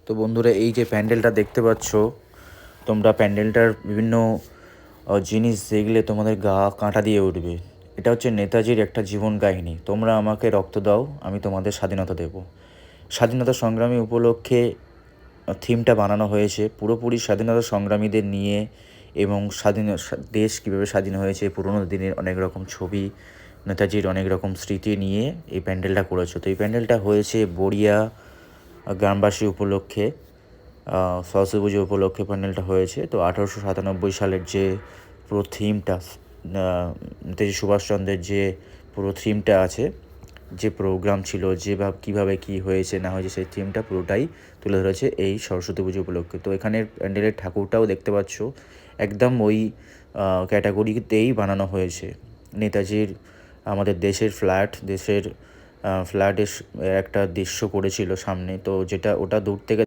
তো বন্ধুরা, এই যে প্যান্ডেলটা দেখতে পাচ্ছ তোমরা, প্যান্ডেলটার বিভিন্ন জিনিস দেখলে তোমাদের গা কাঁটা দিয়ে উঠবে। এটা হচ্ছে নেতাজির একটা জীবন কাহিনী। তোমরা আমাকে রক্ত দাও, আমি তোমাদের স্বাধীনতা দেব। স্বাধীনতা সংগ্রামী উপলক্ষে থিমটা বানানো হয়েছে পুরোপুরি স্বাধীনতা সংগ্রামীদের নিয়ে, এবং দেশ কীভাবে স্বাধীন হয়েছে, পুরোনো দিনের অনেক রকম ছবি, নেতাজির অনেক রকম স্মৃতি নিয়ে এই প্যান্ডেলটা করেছে। তো এই প্যান্ডেলটা হয়েছে বড়িয়া গ্রামবাসী উপলক্ষে, সরস্বতী পুজো উপলক্ষে প্যান্ডেলটা হয়েছে। তো 1897 সালের যে পুরো থিমটা, নেতাজি সুভাষচন্দ্রের যে পুরো থিমটা আছে, যে প্রোগ্রাম ছিল, কীভাবে কী হয়েছে না হয়েছে, সেই থিমটা পুরোটাই তুলে ধরেছে এই সরস্বতী পুজো উপলক্ষে। তো এখানের প্যান্ডেলের ঠাকুরটাও দেখতে পাচ্ছ একদম ওই ক্যাটাগরিতেই বানানো হয়েছে। নেতাজির আমাদের দেশের ফ্ল্যাটের একটা দৃশ্য করেছিল সামনে, তো যেটা ওটা দূর থেকে